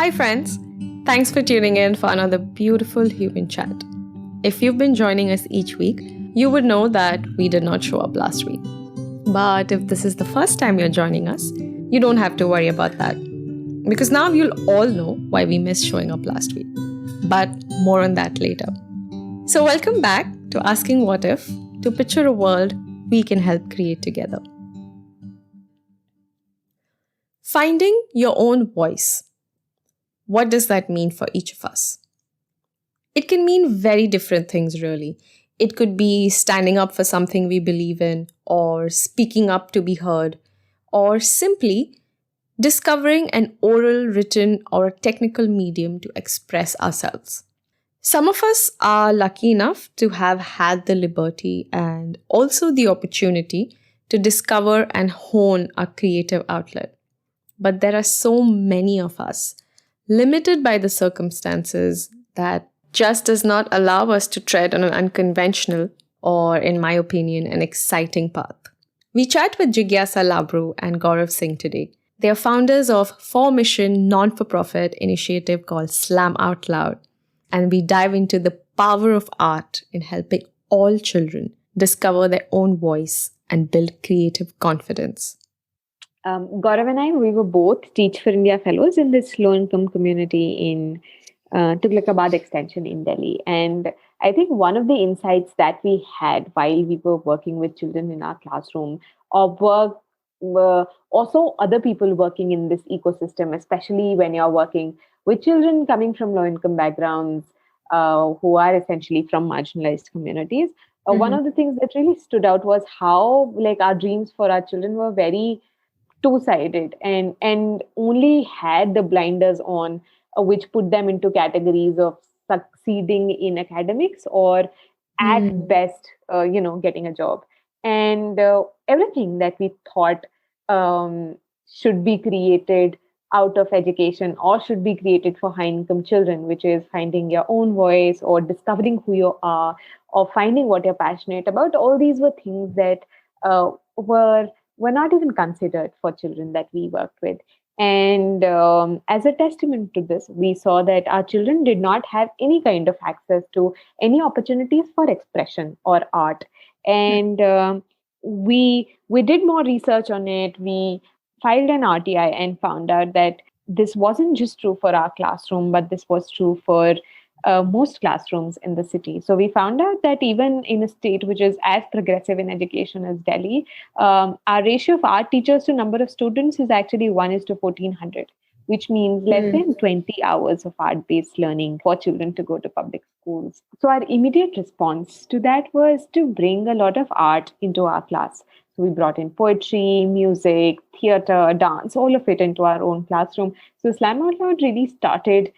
Hi, friends. Thanks for tuning in for another beautiful human chat. If you've been joining us each week, you would know that we did not show up last week. But if this is the first time you're joining us, you don't have to worry about that. Because now you'll all know why we missed showing up last week. But more on that later. So, welcome back to Asking What If, to picture a world we can help create together. Finding your own voice. What does that mean for each of us? It can mean very different things, really. It could be standing up for something we believe in, or speaking up to be heard, or simply discovering an oral, written, or a technical medium to express ourselves. Some of us are lucky enough to have had the liberty and also the opportunity to discover and hone our creative outlet. But there are so many of us, limited by the circumstances, that just does not allow us to tread on an unconventional or, in my opinion, an exciting path. We chat with Jigyasa Labru and Gaurav Singh today. They are founders of for-mission non-for-profit initiative called Slam Out Loud, and we dive into the power of art in helping all children discover their own voice and build creative confidence. Gaurav and I, we were both Teach for India fellows in this low-income community in Tughlakabad Extension in Delhi. And I think one of the insights that we had while we were working with children in our classroom were also other people working in this ecosystem, especially when you're working with children coming from low-income backgrounds who are essentially from marginalized communities. One of the things that really stood out was how our dreams for our children were very two-sided and only had the blinders on, which put them into categories of succeeding in academics or at best getting a job, and everything that we thought should be created out of education or should be created for high income children, which is finding your own voice or discovering who you are or finding what you're passionate about. All these were things that were not even considered for children that we worked with. And as a testament to this, we saw that our children did not have any kind of access to any opportunities for expression or art. And we did more research on it. We filed an RTI and found out that this wasn't just true for our classroom, but this was true for most classrooms in the city. So we found out that even in a state which is as progressive in education as Delhi, our ratio of art teachers to number of students is actually 1:1400, which means less than 20 hours of art-based learning for children to go to public schools. So our immediate response to that was to bring a lot of art into our class. So we brought in poetry, music, theater, dance, all of it into our own classroom. So Slam Out Loud really started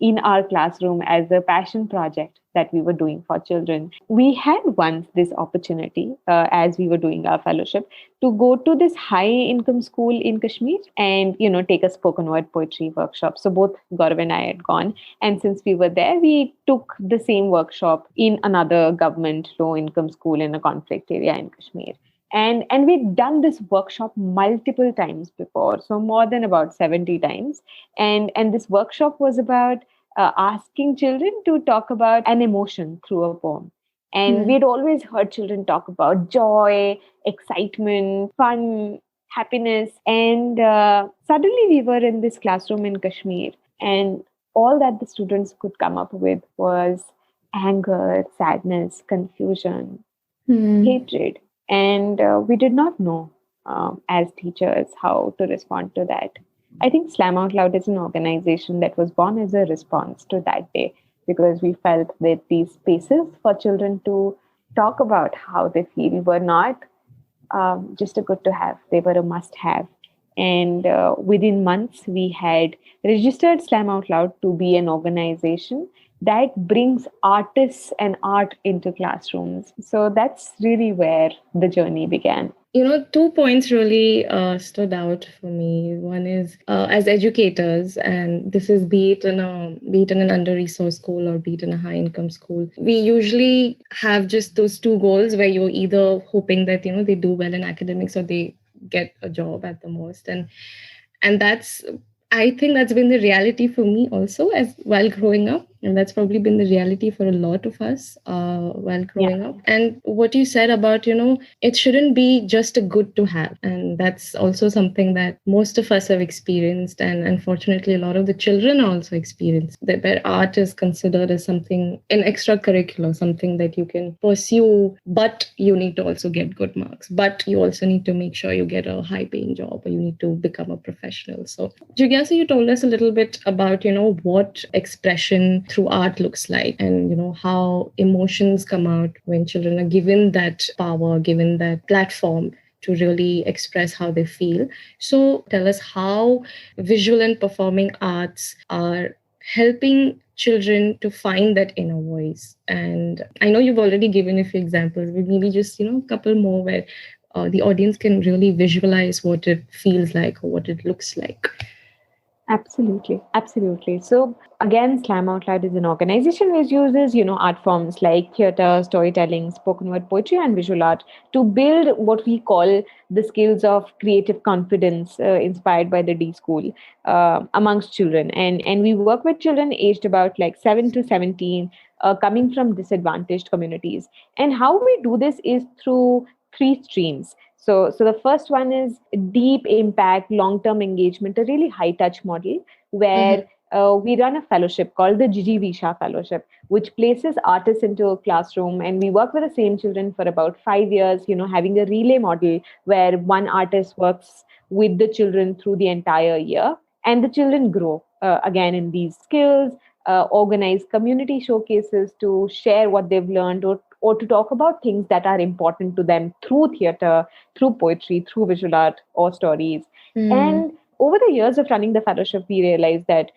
in our classroom as a passion project that we were doing for children. We had once this opportunity as we were doing our fellowship to go to this high income school in Kashmir and take a spoken word poetry workshop. So both Gaurav and I had gone, and since we were there, we took the same workshop in another government low income school in a conflict area in Kashmir. And we'd done this workshop multiple times before, so more than about 70 times. And this workshop was about asking children to talk about an emotion through a poem. And we'd always heard children talk about joy, excitement, fun, happiness. And suddenly we were in this classroom in Kashmir, and all that the students could come up with was anger, sadness, confusion, hatred. And we did not know as teachers how to respond to that. I think Slam Out Loud is an organization that was born as a response to that day, because we felt that these spaces for children to talk about how they feel were not just a good to have, they were a must have. And within months, we had registered Slam Out Loud to be an organization that brings artists and art into classrooms. So that's really where the journey began. 2 points really stood out for me. One is as educators, and this is be it in an under-resourced school or be it in a high-income school, we usually have just those two goals where you're either hoping that they do well in academics or they get a job at the most, and that's I think that's been the reality for me also as while growing up. And that's probably been the reality for a lot of us while Yeah, growing up. And what you said about, it shouldn't be just a good to have. And that's also something that most of us have experienced. And unfortunately, a lot of the children also experience that where art is considered as something, an extracurricular, something that you can pursue, but you need to also get good marks. But you also need to make sure you get a high paying job or you need to become a professional. So Jigyasa, you told us a little bit about, what expression through art looks like and, how emotions come out when children are given that power, given that platform to really express how they feel. So tell us how visual and performing arts are helping children to find that inner voice. And I know you've already given a few examples, but maybe just, a couple more where the audience can really visualize what it feels like or what it looks like. absolutely, absolutely. So again, Slam Out Loud is an organization which uses, art forms like theater, storytelling, spoken word poetry, and visual art to build what we call the skills of creative confidence, inspired by the D School, amongst children. And we work with children aged about like 7 to 17, coming from disadvantaged communities. And how we do this is through three streams. So the first one is deep impact, long term engagement, a really high touch model where we run a fellowship called the Gigi Visha Fellowship, which places artists into a classroom, and we work with the same children for about 5 years. Having a relay model where one artist works with the children through the entire year, and the children grow again in these skills. Organize community showcases to share what they've learned, or to talk about things that are important to them through theater, through poetry, through visual art or stories. Mm, And over the years of running the fellowship, we realized that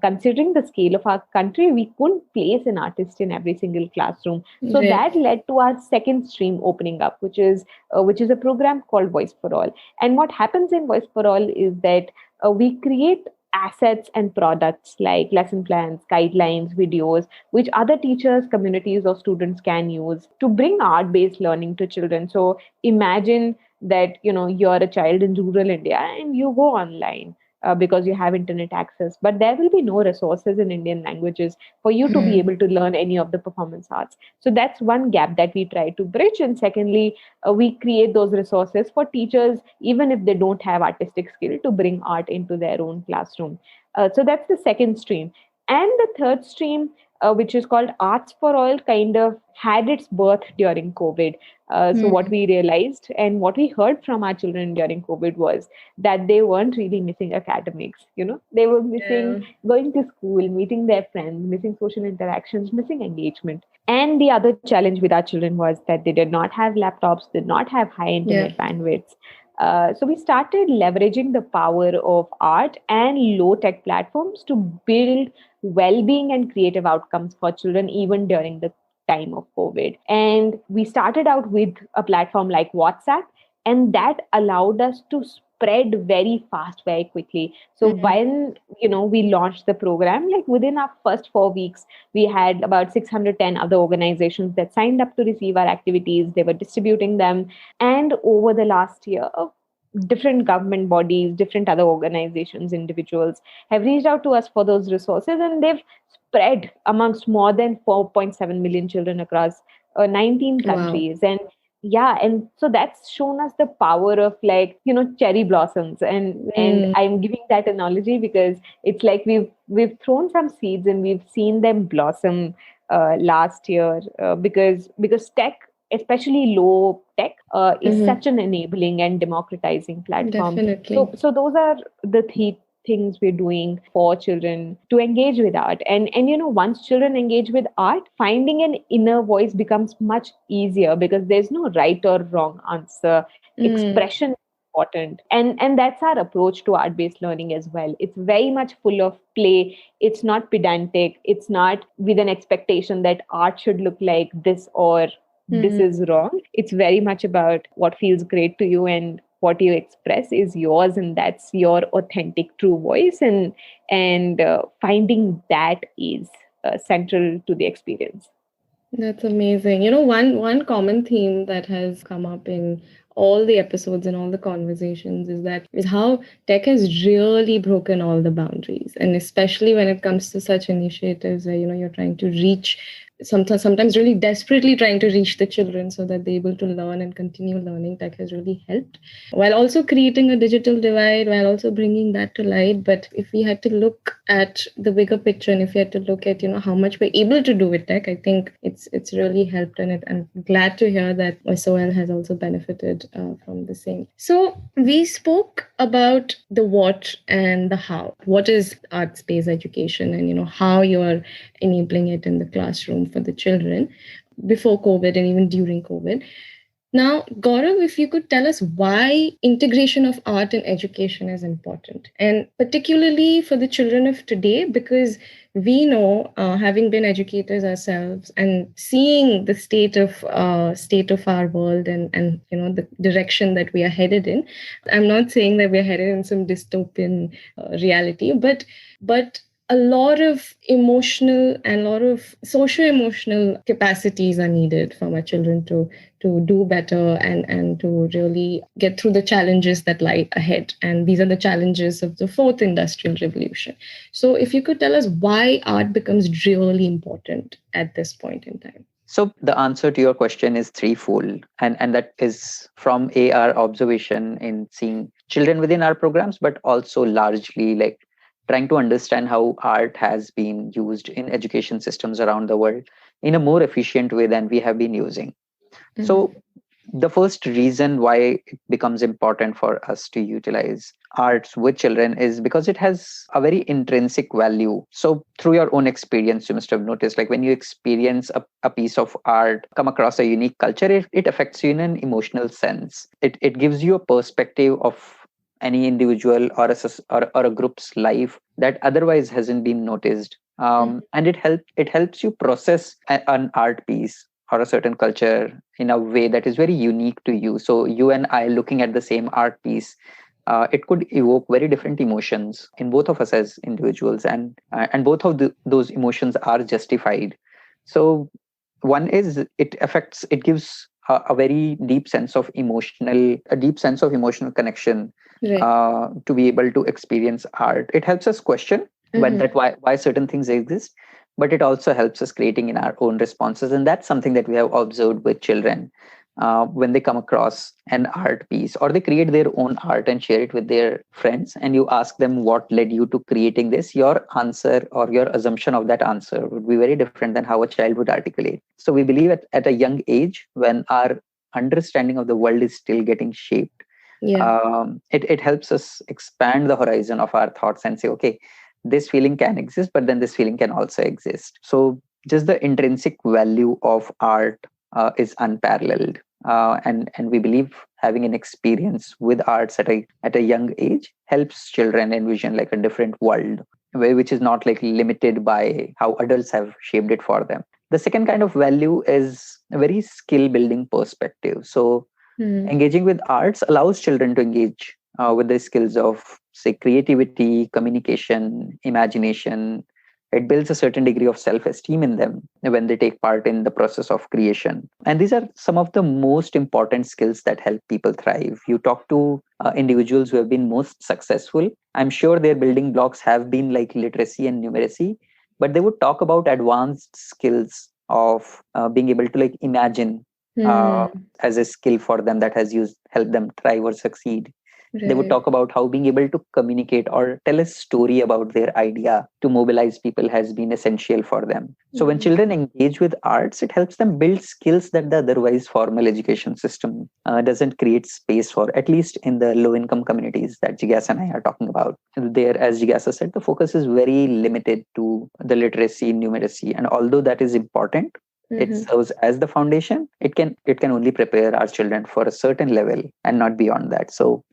considering the scale of our country, we couldn't place an artist in every single classroom. So right. that led to our second stream opening up, which is a program called Voice for All. And what happens in Voice for All is that we create assets and products like lesson plans, guidelines, videos, which other teachers, communities, or students can use to bring art based learning to children. So imagine that you're a child in rural India and you go online because you have internet access, but there will be no resources in Indian languages for you to be Mm, able to learn any of the performance arts. So that's one gap that we try to bridge. And secondly, we create those resources for teachers even if they don't have artistic skill to bring art into their own classroom. So that's the second stream. And the third stream, which is called Arts for All, kind of had its birth during COVID. So what mm, we realized and what we heard from our children during COVID was that they weren't really missing academics. They were missing yeah. going to school, meeting their friends, missing social interactions, missing engagement. And the other challenge with our children was that they did not have laptops, did not have high Yeah. internet bandwidths. So we started leveraging the power of art and low tech platforms to build well-being and creative outcomes for children even during the time of COVID. And we started out with a platform like WhatsApp, and that allowed us to spread very fast, very quickly. So Mm, when we launched the program, like within our first 4 weeks, we had about 610 other organizations that signed up to receive our activities. They were distributing them, and over the last year, different government bodies, different other organizations, individuals have reached out to us for those resources, and they've spread amongst more than 4.7 million children across 19 wow. countries. And yeah, and so that's shown us the power of, like, cherry blossoms. And Mm, I'm giving that analogy because it's like we've thrown some seeds and we've seen them blossom last year, because tech, especially low tech, is mm-hmm. such an enabling and democratizing platform. So Definitely. so those are the three things we're doing for children to engage with art. And once children engage with art, finding an inner voice becomes much easier because there's no right or wrong answer. Mm, Expression is important, and that's our approach to art based learning as well. It's very much full of play. It's not pedantic. It's not with an expectation that art should look like this or this mm. is wrong. It's very much about what feels great to you, and what you express is yours, and that's your authentic true voice. And finding that is central to the experience. That's amazing. One common theme that has come up in all the episodes and all the conversations is how tech has really broken all the boundaries, and especially when it comes to such initiatives where you're trying to reach, sometimes really desperately trying to reach the children so that they're able to learn and continue learning. Tech has really helped while also creating a digital divide, while also bringing that to light. But if we had to look at the bigger picture, and if we had to look at how much we're able to do with tech, I think it's really helped, and I'm glad to hear that SOL has also benefited from the same. So we spoke about the what and the how. What is arts-based education, and how you're enabling it in the classroom for the children before COVID and even during COVID. Now, Gaurav, if you could tell us why integration of art in education is important, and particularly for the children of today, because we know, having been educators ourselves and seeing the state of our world, and the direction that we are headed in. I'm not saying that we're headed in some dystopian reality, but a lot of emotional and a lot of socio-emotional capacities are needed for our children to do better, and to really get through the challenges that lie ahead. And these are the challenges of the fourth industrial revolution. So if you could tell us why art becomes really important at this point in time. So the answer to your question is threefold, and that is from our observation in seeing children within our programs, but also largely like trying to understand how art has been used in education systems around the world in a more efficient way than we have been using. So the first reason why it becomes important for us to utilize arts with children is because it has a very intrinsic value. So through your own experience, you must have noticed, like when you experience a piece of art, come across a unique culture, it affects you in an emotional sense. It gives you a perspective of any individual or a group's life that otherwise hasn't been noticed. And it helps you process an art piece or a certain culture in a way that is very unique to you. So you and I looking at the same art piece, it could evoke very different emotions in both of us as individuals, and both of those emotions are justified. So one is it gives a very deep sense of emotional connection, Right. to be able to experience art. It helps us question that why certain things exist, but it also helps us creating in our own responses. And that's something that we have observed with children. When they come across an art piece or they create their own art and share it with their friends, and you ask them what led you to creating this, your answer or your assumption of that answer would be very different than how a child would articulate. So we believe at a young age, when our understanding of the world is still getting shaped, it helps us expand the horizon of our thoughts and say, okay, this feeling can exist, but then this feeling can also exist. So just the intrinsic value of art is unparalleled. And we believe having an experience with arts at a young age helps children envision like a different world, which is not like limited by how adults have shaped it for them. The second kind of value is a very skill building perspective. So engaging with arts allows children to engage with the skills of, say, creativity, communication, imagination. It builds a certain degree of self-esteem in them when they take part in the process of creation. And these are some of the most important skills that help people thrive. You talk to individuals who have been most successful. I'm sure their building blocks have been like literacy and numeracy, but they would talk about advanced skills of being able to like imagine as a skill for them that has helped them thrive or succeed. They would talk about how being able to communicate or tell a story about their idea to mobilize people has been essential for them. So when children engage with arts, it helps them build skills that the otherwise formal education system doesn't create space for, at least in the low income communities that Jigyasa and I are talking about. There, as Jigyasa said, the focus is very limited to the literacy, numeracy, and although that is important, it serves as the foundation. It can only prepare our children for a certain level and not beyond that. So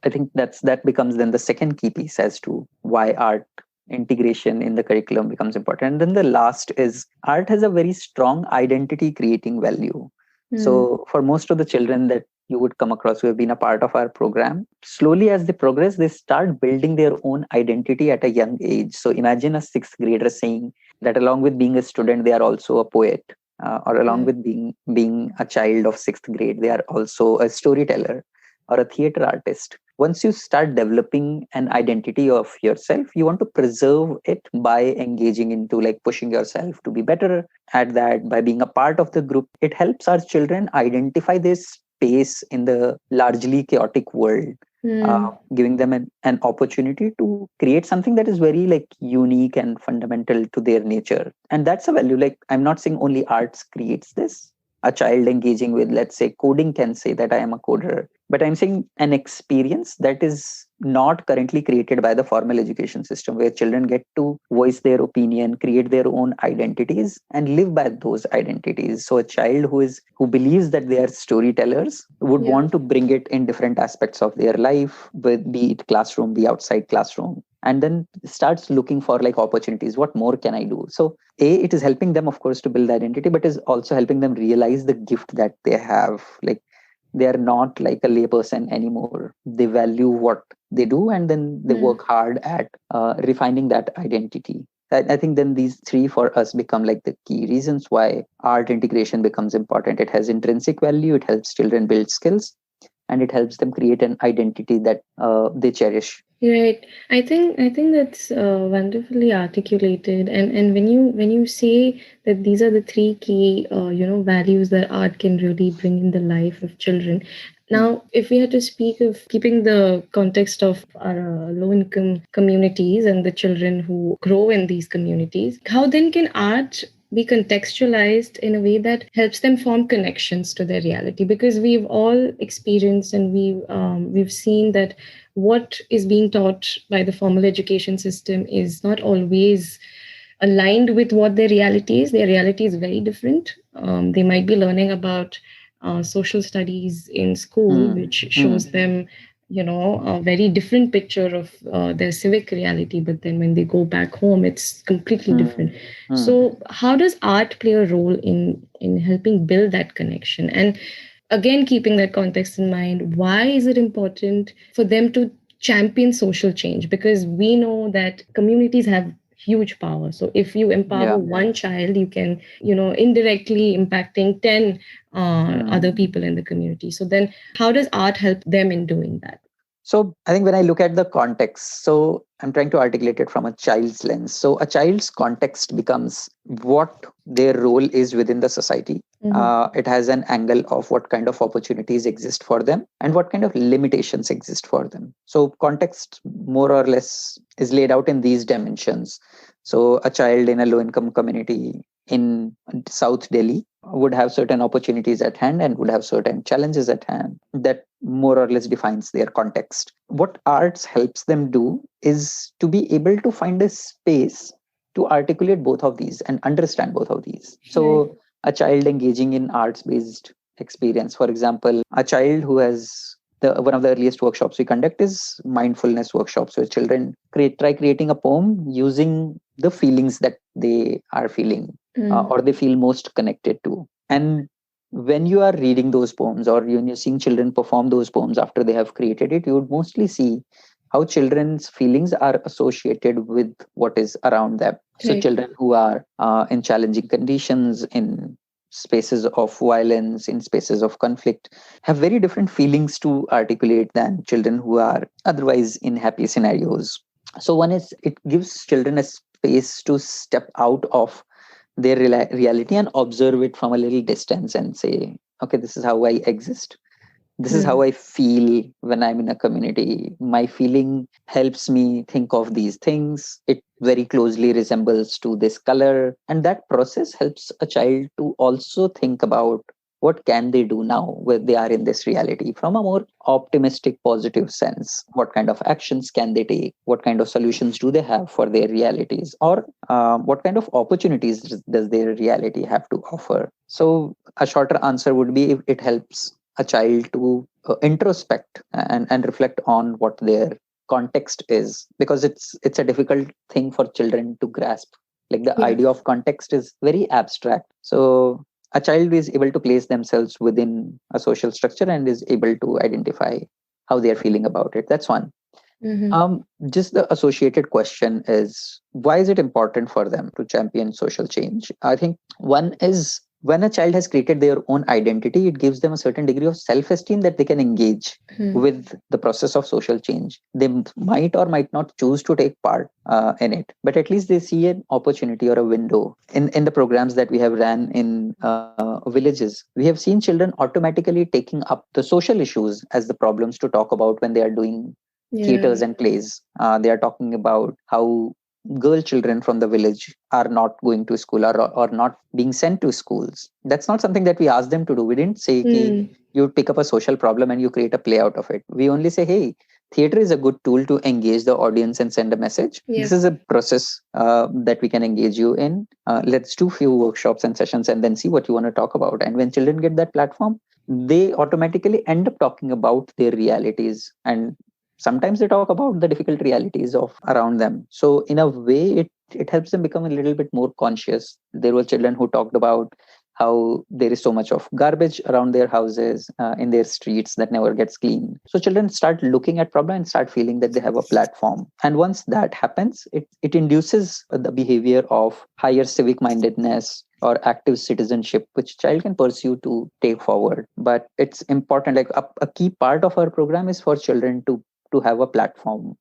I think that becomes then the second key piece as to why art integration in the curriculum becomes important. And then the last is art has a very strong identity creating value. So for most of the children that you would come across who have been a part of our program, slowly as they progress, they start building their own identity at a young age. So imagine a sixth grader saying that along with being a student, they are also a poet. or along with being a child of sixth grade, they are also a storyteller or a theater artist. Once you start developing an identity of yourself, you want to preserve it by engaging into like pushing yourself to be better at that, by being a part of the group. It helps our children identify this space in the largely chaotic world, giving them an opportunity to create something that is very like unique and fundamental to their nature. And that's a value. Like, I'm not saying only arts creates this. A child engaging with, let's say, coding can say that I am a coder, but I'm saying an experience that is not currently created by the formal education system, where children get to voice their opinion, create their own identities, and live by those identities. So a child who believes that they are storytellers would want to bring it in different aspects of their life, with be it classroom, be outside classroom, and then starts looking for like opportunities. What more can I do? So it is helping them, of course, to build identity, but is also helping them realize the gift that they have. Like, they are not like a layperson anymore. They value what they do, and then they work hard at refining that identity. I think then these three for us become like the key reasons why art integration becomes important. It has intrinsic value, it helps children build skills, and it helps them create an identity that they cherish. Right. I think that's wonderfully articulated. And when you say that these are the three key values that art can really bring in the life of children. Now, if we had to speak of keeping the context of our low income communities and the children who grow in these communities, how then can art be contextualized in a way that helps them form connections to their reality? Because we've all experienced and we've seen that what is being taught by the formal education system is not always aligned with what their reality is. Their reality is very different. They might be learning about social studies in school, which shows them, a very different picture of their civic reality. But then when they go back home, it's completely different. So, how does art play a role in helping build that connection? And again, keeping that context in mind, why is it important for them to champion social change? Because we know that communities have huge power. So if you empower one child, you can, indirectly impacting 10 other people in the community. So then how does art help them in doing that? So I think when I look at the context, so I'm trying to articulate it from a child's lens. So a child's context becomes what their role is within the society. It has an angle of what kind of opportunities exist for them and what kind of limitations exist for them. So context more or less is laid out in these dimensions. So a child in a low income community in South Delhi would have certain opportunities at hand and would have certain challenges at hand that more or less defines their context. What arts helps them do is to be able to find a space to articulate both of these and understand both of these. So a child engaging in arts based experience, for example, a child who has one of the earliest workshops we conduct is mindfulness workshops, where children try creating a poem using the feelings that they are feeling or they feel most connected to. And when you are reading those poems, or when you're seeing children perform those poems after they have created it, you would mostly see how children's feelings are associated with what is around them. So children who are in challenging conditions, in spaces of violence, in spaces of conflict, have very different feelings to articulate than children who are otherwise in happy scenarios. So one is, it gives children a space to step out of their reality and observe it from a little distance and say, okay, this is how I exist. This is how I feel when I'm in a community. My feeling helps me think of these things. It very closely resembles to this color. And that process helps a child to also think about what can they do now when they are in this reality from a more optimistic, positive sense. What kind of actions can they take? What kind of solutions do they have for their realities? Or what kind of opportunities does their reality have to offer? So a shorter answer would be, if it helps a child to introspect and reflect on what their context is, because it's a difficult thing for children to grasp. Like, the idea of context is very abstract. So a child is able to place themselves within a social structure and is able to identify how they are feeling about it. That's one. Just the associated question is, why is it important for them to champion social change? I think one is when a child has created their own identity, it gives them a certain degree of self-esteem that they can engage with the process of social change. They might or might not choose to take part in it, but at least they see an opportunity or a window. In the programs that we have ran in villages, we have seen children automatically taking up the social issues as the problems to talk about when they are doing theaters and plays. They are talking about how girl children from the village are not going to school, or not being sent to schools. That's not something that we asked them to do. We didn't say you pick up a social problem and you create a play out of it. We only say, hey, theater is a good tool to engage the audience and send a message. This is a process that we can engage you in. Let's do few workshops and sessions and then see what you want to talk about. And when children get that platform, they automatically end up talking about their realities, and sometimes they talk about the difficult realities of around them. So in a way, it helps them become a little bit more conscious. There were children who talked about how there is so much of garbage around their houses, in their streets, that never gets clean. So children start looking at problem and start feeling that they have a platform. And once that happens, it induces the behavior of higher civic mindedness or active citizenship, which child can pursue to take forward. But it's important, like a key part of our program is for children to have a platform,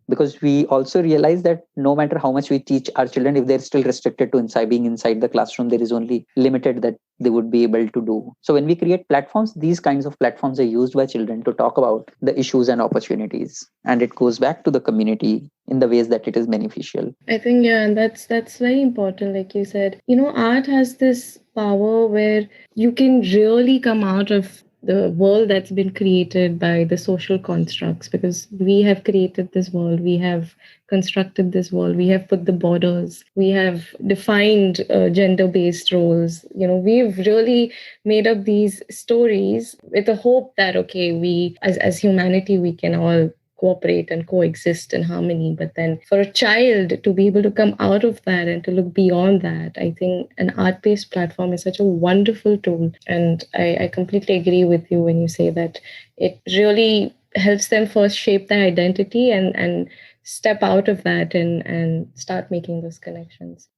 because we also realize that no matter how much we teach our children, if they're still restricted to being inside the classroom, there is only limited that they would be able to do. So when we create platforms, these kinds of platforms are used by children to talk about the issues and opportunities, and it goes back to the community in the ways that it is beneficial. I think, yeah, and that's very important. Like you said, art has this power where you can really come out of the world that's been created by the social constructs, because we have created this world, we have constructed this world, we have put the borders, we have defined gender-based roles. We've really made up these stories with the hope that, okay, we as humanity, we can all cooperate and coexist in harmony. But then for a child to be able to come out of that and to look beyond that, I think an art-based platform is such a wonderful tool. And I completely agree with you when you say that it really helps them first shape their identity and step out of that and start making those connections.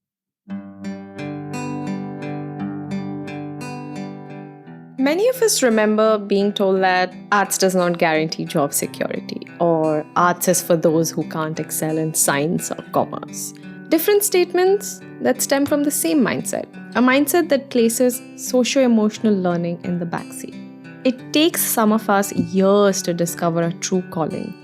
Many of us remember being told that arts does not guarantee job security, or arts is for those who can't excel in science or commerce. Different statements that stem from the same mindset, a mindset that places socio-emotional learning in the backseat. It takes some of us years to discover a true calling,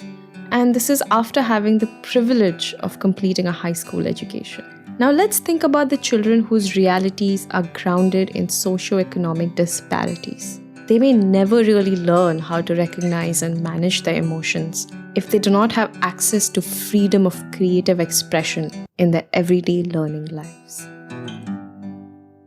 and this is after having the privilege of completing a high school education. Now let's think about the children whose realities are grounded in socio-economic disparities. They may never really learn how to recognize and manage their emotions if they do not have access to freedom of creative expression in their everyday learning lives.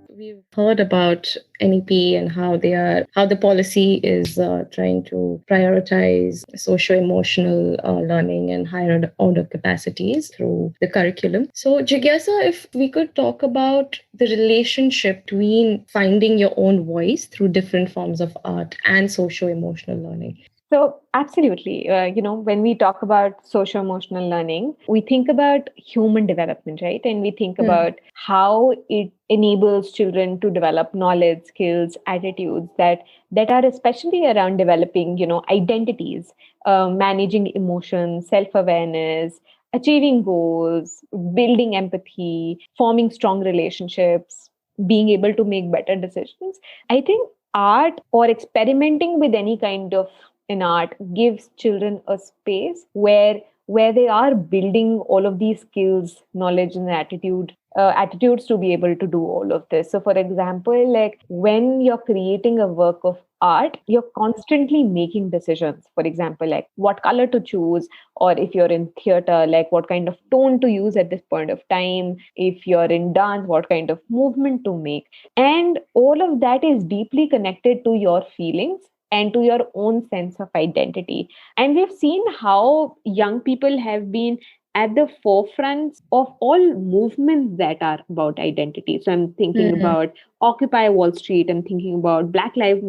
We've heard about NEP and how the policy is trying to prioritize socio-emotional learning and higher order capacities through the curriculum. So, Jigyasa, if we could talk about the relationship between finding your own voice through different forms of art and socio-emotional learning. So, absolutely. When we talk about social emotional learning, we think about human development, right? And we think about how it enables children to develop knowledge, skills, attitudes that are especially around developing, identities, managing emotions, self-awareness, achieving goals, building empathy, forming strong relationships, being able to make better decisions. I think art or experimenting with any kind of in art gives children a space where they are building all of these skills, knowledge, and attitudes to be able to do all of this. So, for example, like when you're creating a work of art, you're constantly making decisions. For example, like what color to choose, or if you're in theater, like what kind of tone to use at this point of time. If you're in dance, what kind of movement to make. And all of that is deeply connected to your feelings and to your own sense of identity. And we've seen how young people have been at the forefront of all movements that are about identity. So I'm thinking about Occupy Wall Street, I'm thinking about Black Lives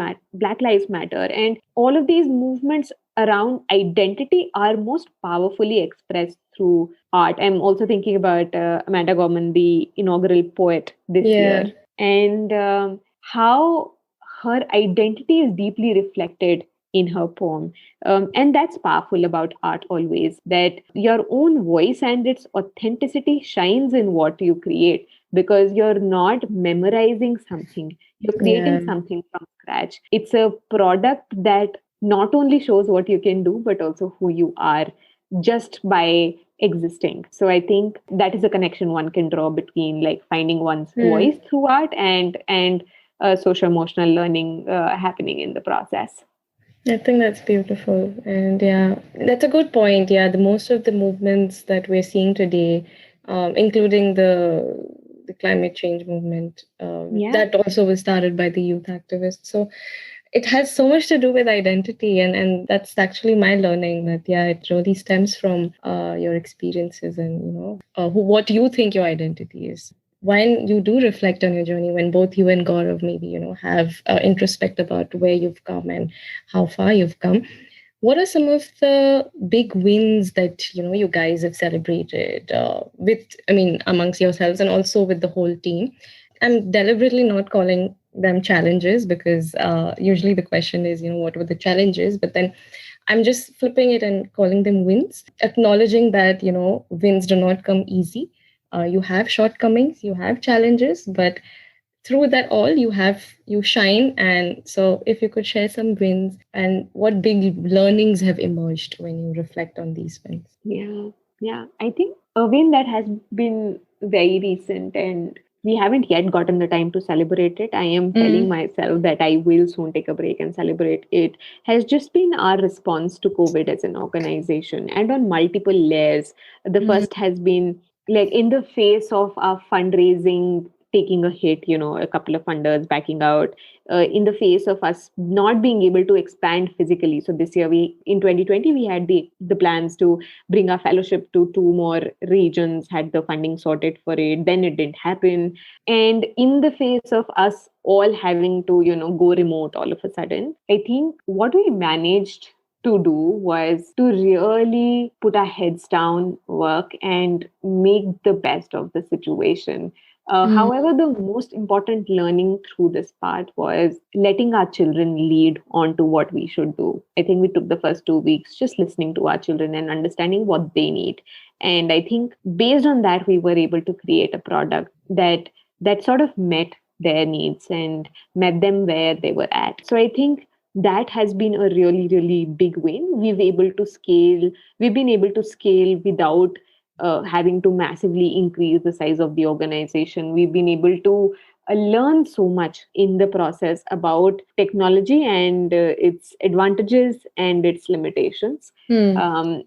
Matter, and all of these movements around identity are most powerfully expressed through art. I'm also thinking about Amanda Gorman, the inaugural poet this year. And how her identity is deeply reflected in her poem. And that's powerful about art always, that your own voice and its authenticity shines in what you create, because you're not memorizing something, you're Yeah. creating something from scratch. It's a product that not only shows what you can do, but also who you are just by existing. So I think that is a connection one can draw between like finding one's voice through art and social emotional learning happening in the process. I think that's beautiful. And yeah, that's a good point. Yeah, the most of the movements that we're seeing today, including the climate change movement, Yeah. that also was started by the youth activists. So it has so much to do with identity, and that's actually my learning that yeah, it really stems from your experiences and what you think your identity is. When you do reflect on your journey, when both you and Gaurav maybe have introspect about where you've come and how far you've come, what are some of the big wins that you guys have celebrated with, I mean, amongst yourselves and also with the whole team? I'm deliberately not calling them challenges because usually the question is, what were the challenges? But then I'm just flipping it and calling them wins, acknowledging that, wins do not come easy. You have shortcomings, you have challenges, but through that all you shine. And so if you could share some wins and what big learnings have emerged when you reflect on these wins. Yeah, yeah. I think a win that has been very recent and we haven't yet gotten the time to celebrate it. I am telling myself that I will soon take a break and celebrate it. Has just been our response to COVID as an organization and on multiple layers. The first has been like in the face of our fundraising taking a hit, a couple of funders backing out, in the face of us not being able to expand physically. So this year, we in 2020 we had the plans to bring our fellowship to two more regions, had the funding sorted for it. Then it didn't happen, and in the face of us all having to go remote all of a sudden, I think what we managed to do was to really put our heads down, work, and make the best of the situation. However, the most important learning through this part was letting our children lead on to what we should do. I think we took the first 2 weeks just listening to our children and understanding what they need. And I think based on that, we were able to create a product that sort of met their needs and met them where they were at. So I think that has been a really, really big win. We've been able to scale without having to massively increase the size of the organization. We've been able to learn so much in the process about technology and its advantages and its limitations. And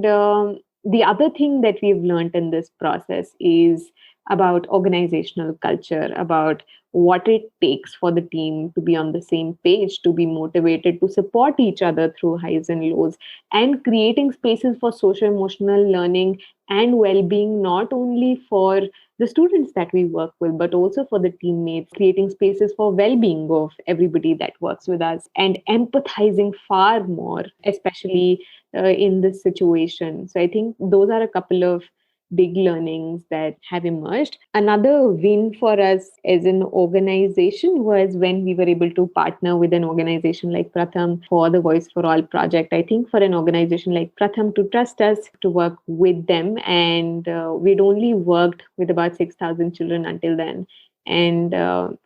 the other thing that we've learned in this process is about organizational culture, about what it takes for the team to be on the same page, to be motivated, to support each other through highs and lows, and creating spaces for social emotional learning and well-being, not only for the students that we work with but also for the teammates, creating spaces for well-being of everybody that works with us and empathizing far more, especially in this situation. So I think those are a couple of big learnings that have emerged. Another win for us as an organization was when we were able to partner with an organization like Pratham for the Voice for All project. I think for an organization like Pratham to trust us to work with them, and we'd only worked with about 6,000 children until then. And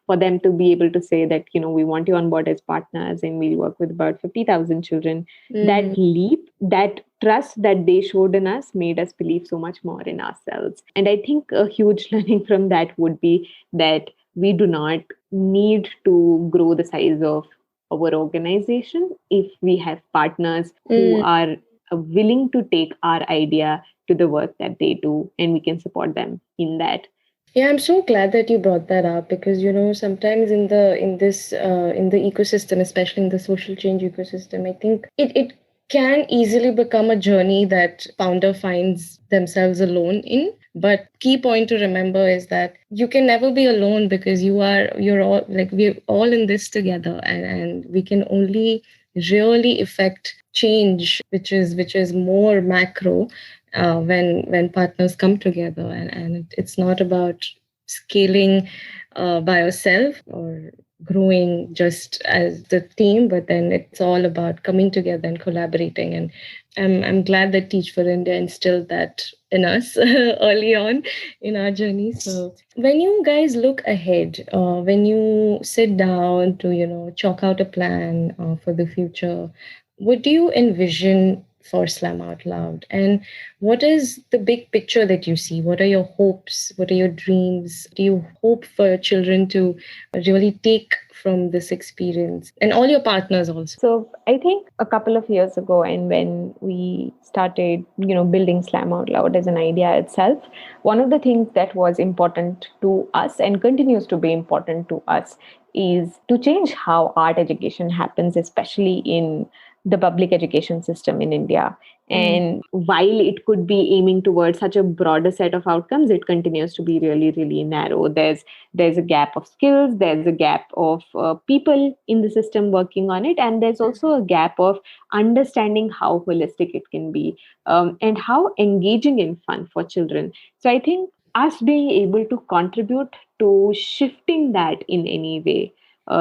for them to be able to say that, we want you on board as partners and we'll work with about 50,000 children, that leap, that trust that they showed in us made us believe so much more in ourselves. And I think a huge learning from that would be that we do not need to grow the size of our organization if we have partners who are willing to take our idea to the work that they do, and we can support them in that. Yeah, I'm so glad that you brought that up because sometimes in the ecosystem, especially in the social change ecosystem, I think it can easily become a journey that founder finds themselves alone in. But key point to remember is that you can never be alone because you're all like we're all in this together, and we can only really affect change which is more macro when partners come together, and it's not about scaling by yourself or growing just as the team, but then it's all about coming together and collaborating. And I'm glad that Teach for India instilled that in us early on in our journey. So when you guys look ahead, when you sit down to chalk out a plan for the future, what do you envision for Slam Out Loud? And what is the big picture that you see? What are your hopes? What are your dreams? Do you hope for children to really take from this experience, and all your partners also? So I think a couple of years ago, and when we started, building Slam Out Loud as an idea itself, one of the things that was important to us and continues to be important to us is to change how art education happens, especially in the public education system in India. And while it could be aiming towards such a broader set of outcomes, it continues to be really, really narrow. There's a gap of skills, there's a gap of people in the system working on it, and there's also a gap of understanding how holistic it can be, and how engaging and fun for children. So I think us being able to contribute to shifting that in any way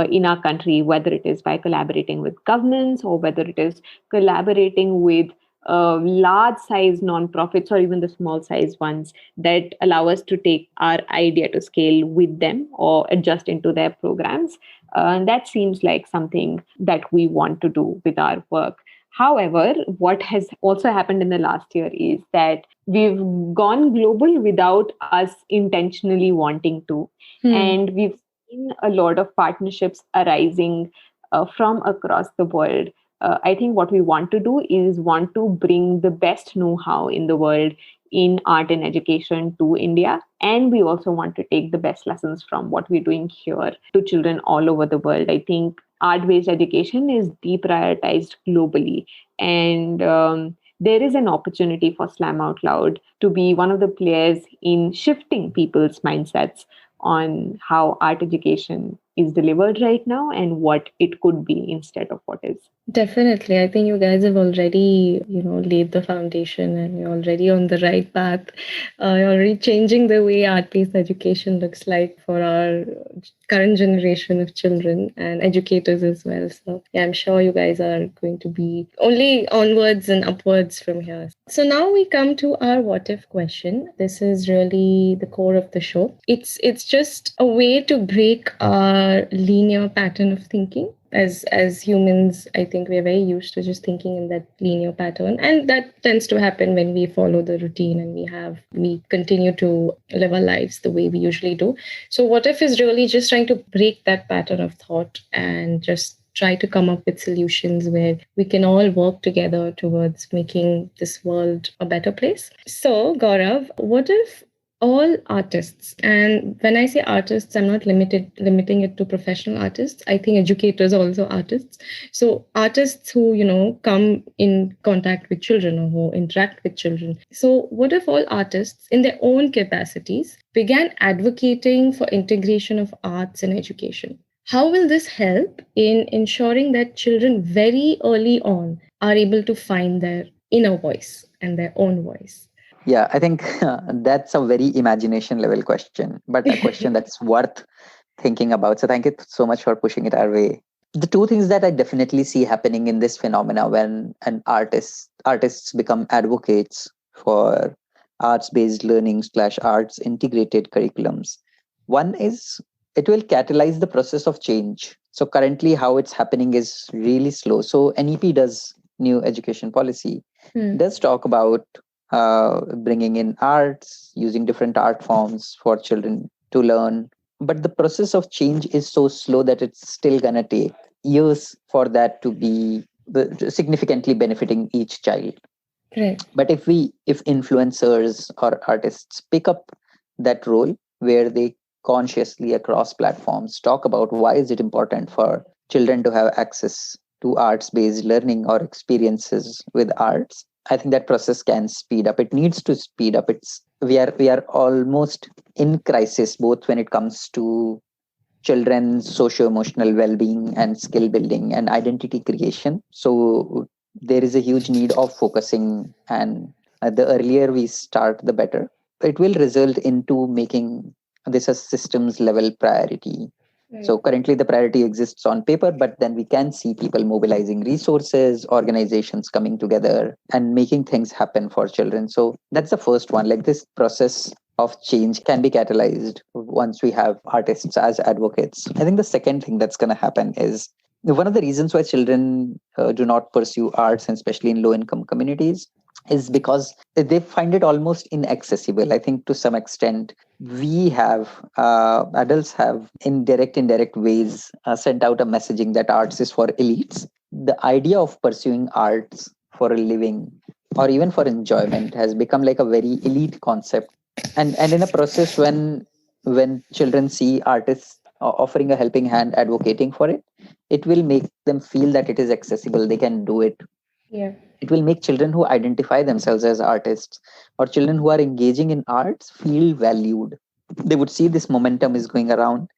in our country, whether it is by collaborating with governments or whether it is collaborating with large size nonprofits or even the small size ones that allow us to take our idea to scale with them or adjust into their programs. That seems like something that we want to do with our work. However, what has also happened in the last year is that we've gone global without us intentionally wanting to. And we've seen a lot of partnerships arising from across the world. I think what we want to do is want to bring the best know-how in the world in art and education to India. And we also want to take the best lessons from what we're doing here to children all over the world. I think art-based education is deprioritized globally. And there is an opportunity for Slam Out Loud to be one of the players in shifting people's mindsets on how art education is delivered right now and what it could be instead of what is. Definitely. I think you guys have already, laid the foundation and you're already on the right path. You're already changing the way art-based education looks like for our current generation of children and educators as well. So yeah, I'm sure you guys are going to be only onwards and upwards from here. So now we come to our what if question. This is really the core of the show. It's just a way to break our linear pattern of thinking. As humans, I think we're very used to just thinking in that linear pattern, and that tends to happen when we follow the routine and we continue to live our lives the way we usually do. So what if is really just trying to break that pattern of thought and just try to come up with solutions where we can all work together towards making this world a better place. So Gaurav, what if all artists, and when I say artists, I'm not limiting it to professional artists. I think educators are also artists. So artists who come in contact with children or who interact with children. So what if all artists in their own capacities began advocating for integration of arts in education? How will this help in ensuring that children very early on are able to find their inner voice and their own voice? Yeah, I think that's a very imagination level question, but a question that's worth thinking about. So thank you so much for pushing it our way. The two things that I definitely see happening in this phenomena when an artists become advocates for arts-based learning slash arts integrated curriculums. One is it will catalyze the process of change. So currently how it's happening is really slow. So NEP does new education policy, does talk about bringing in arts, using different art forms for children to learn. But the process of change is so slow that it's still going to take years for that to be significantly benefiting each child. Right. But if influencers or artists pick up that role where they consciously across platforms talk about why is it important for children to have access to arts based learning or experiences with arts, I think that process can speed up. It needs to speed up. We are almost in crisis both when it comes to children's socio-emotional well-being and skill building and identity creation. So there is a huge need of focusing, and the earlier we start, the better. It will result into making this is systems level priority. So currently the priority exists on paper, but then we can see people mobilizing resources, organizations coming together and making things happen for children. So that's the first one. Like this process of change can be catalyzed once we have artists as advocates. I think the second thing that's going to happen is one of the reasons why children do not pursue arts, and especially in low income communities, is because they find it almost inaccessible. I think to some extent we have adults have indirect ways sent out a messaging that arts is for elites. The idea of pursuing arts for a living or even for enjoyment has become like a very elite concept. And in a process, when children see artists offering a helping hand, advocating for it, it will make them feel that it is accessible, they can do it. Yeah. It will make children who identify themselves as artists or children who are engaging in arts feel valued. They would see this momentum is going around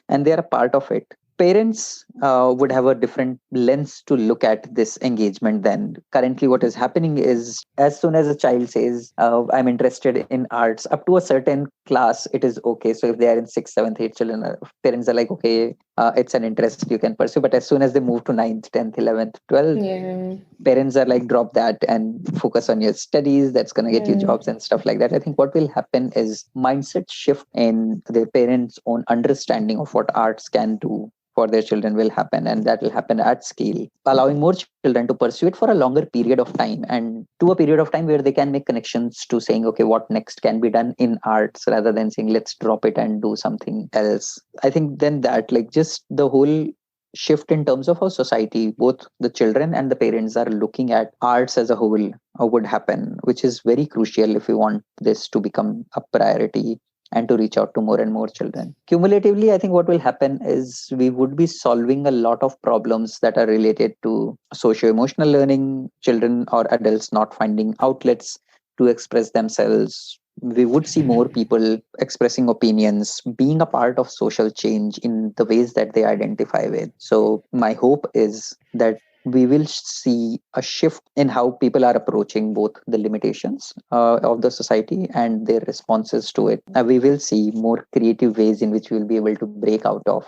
and they are a part of it. Parents would have a different lens to look at this engagement than currently. What is happening is, as soon as a child says, I'm interested in arts, up to a certain class, it is okay. So if they are in sixth, seventh, eighth, children, parents are like, okay, it's an interest you can pursue. But as soon as they move to ninth, 10th, 11th, 12th, Yeah. parents are like, drop that and focus on your studies, that's going to get you jobs and stuff like that. I think what will happen is mindset shift in the parents own understanding of what arts can do for their children will happen, and that will happen at scale, allowing more children to pursue it for a longer period of time, and to a period of time where they can make connections to saying, okay, what next can be done in arts, rather than saying let's drop it and do something else. I think then that, like, just the whole shift in terms of how society, both the children and the parents, are looking at arts as a whole would happen, which is very crucial if we want this to become a priority and to reach out to more and more children. Cumulatively, I think what will happen is we would be solving a lot of problems that are related to socio-emotional learning, children or adults not finding outlets to express themselves. We would see more people expressing opinions, being a part of social change in the ways that they identify with. So my hope is that we will see a shift in how people are approaching both the limitations of the society and their responses to it. We will see more creative ways in which we will be able to break out of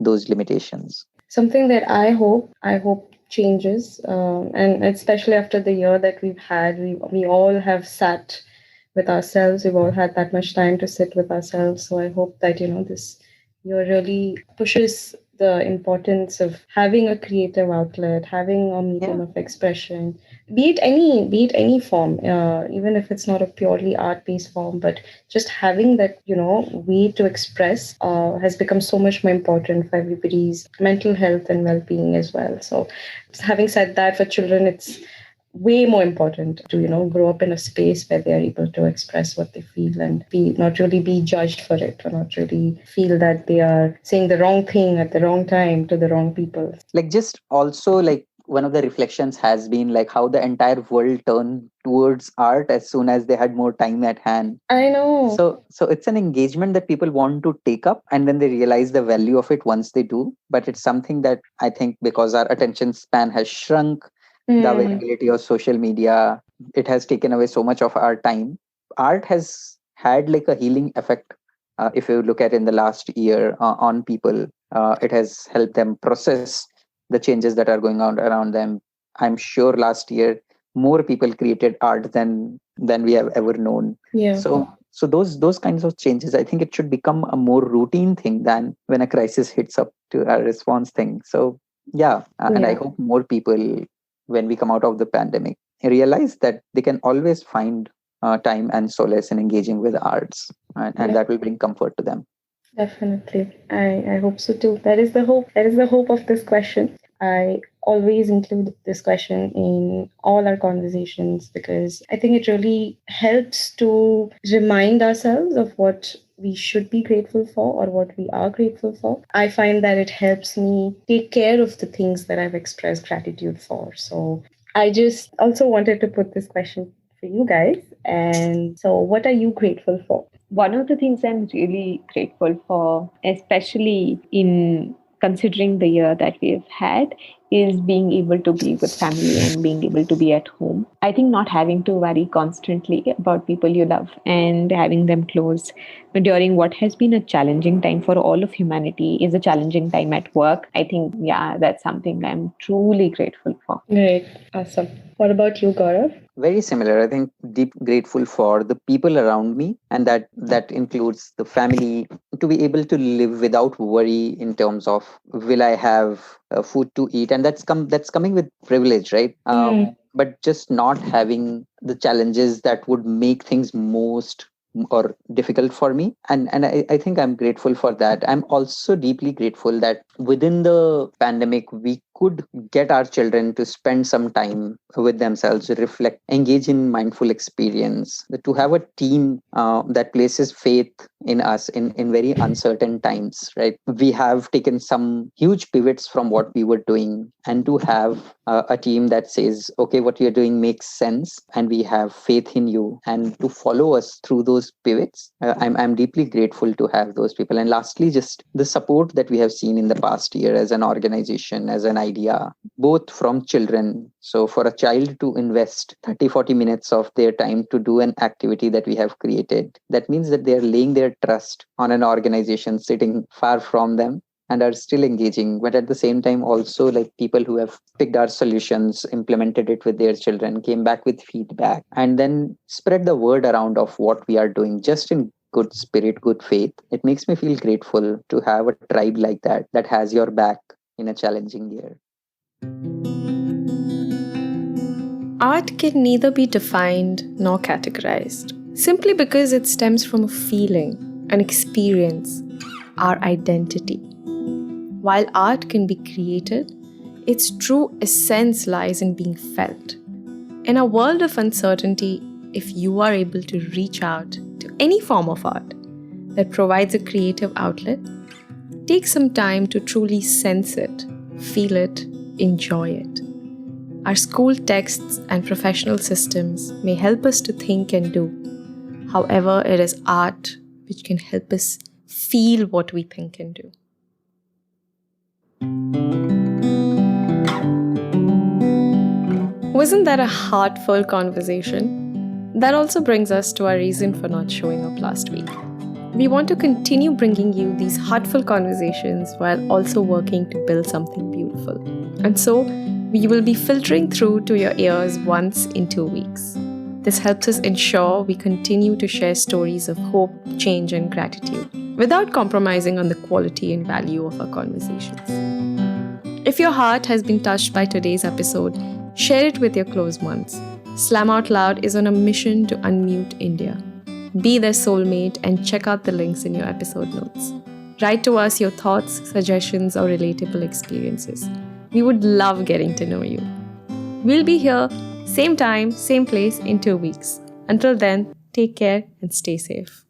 those limitations. Something that I hope changes, and especially after the year that we've had, we all have sat with ourselves. We've all had that much time to sit with ourselves. So I hope that this year really pushes the importance of having a creative outlet, having a medium Yeah. of expression, be it any form, even if it's not a purely art based form, but just having that way to express has become so much more important for everybody's mental health and well-being as well. So having said that, for children it's way more important to grow up in a space where they are able to express what they feel and be not really be judged for it, or not really feel that they are saying the wrong thing at the wrong time to the wrong people. Like, just also, like, one of the reflections has been like how the entire world turned towards art as soon as they had more time at hand. I know. So it's an engagement that people want to take up, and then they realize the value of it once they do. But it's something that I think, because our attention span has shrunk, the availability of social media, it has taken away so much of our time. Art has had like a healing effect, if you look at in the last year, on people. It has helped them process the changes that are going on around them. I'm sure last year more people created art than we have ever known. Yeah. So those kinds of changes, I think it should become a more routine thing than when a crisis hits up to a response thing. So yeah, and I hope more people, when we come out of the pandemic, realize that they can always find time and solace in engaging with arts, and that will bring comfort to them. Definitely. I hope so too. That is the hope. That is the hope of this question. I always include this question in all our conversations because I think it really helps to remind ourselves of what we should be grateful for or what we are grateful for. I find that it helps me take care of the things that I've expressed gratitude for. So I just also wanted to put this question for you guys. And so, what are you grateful for? One of the things I'm really grateful for, especially in considering the year that we've had, is being able to be with family and being able to be at home. I think not having to worry constantly about people you love and having them close during what has been a challenging time for all of humanity is a challenging time at work. I think, yeah, that's something I'm truly grateful for. Great. Awesome. What about you, Gaurav? Very similar. I think deep grateful for the people around me, and that includes the family, to be able to live without worry in terms of will I have food to eat, and that's coming with privilege, right? But just not having the challenges that would make things most or difficult for me, and I think I'm grateful for that. I'm also deeply grateful that within the pandemic we could get our children to spend some time with themselves, reflect, engage in mindful experience, to have a team that places faith in us in very uncertain times, right? We have taken some huge pivots from what we were doing, and to have a team that says, okay, what you're doing makes sense and we have faith in you, and to follow us through those pivots. I'm deeply grateful to have those people. And lastly, just the support that we have seen in the past year as an organization, as an idea, both from children. So for a child to invest 30-40 minutes of their time to do an activity that we have created, that means that they are laying their trust on an organization sitting far from them and are still engaging. But at the same time, also, like, people who have picked our solutions, implemented it with their children, came back with feedback, and then spread the word around of what we are doing, just in good spirit, good faith. It makes me feel grateful to have a tribe like that has your back in a challenging year. Art can neither be defined nor categorized, simply because it stems from a feeling, an experience, our identity. While art can be created, its true essence lies in being felt. In a world of uncertainty, if you are able to reach out to any form of art that provides a creative outlet, take some time to truly sense it, feel it, enjoy it. Our school texts and professional systems may help us to think and do. However, it is art which can help us feel what we think and do. Wasn't that a heartfelt conversation? That also brings us to our reason for not showing up last week. We want to continue bringing you these heartfelt conversations while also working to build something beautiful. And so, we will be filtering through to your ears once in 2 weeks. This helps us ensure we continue to share stories of hope, change, and gratitude without compromising on the quality and value of our conversations. If your heart has been touched by today's episode, share it with your close ones. Slam Out Loud is on a mission to unmute India. Be their soulmate and check out the links in your episode notes. Write to us your thoughts, suggestions, or relatable experiences. We would love getting to know you. We'll be here, same time, same place in 2 weeks. Until then, take care and stay safe.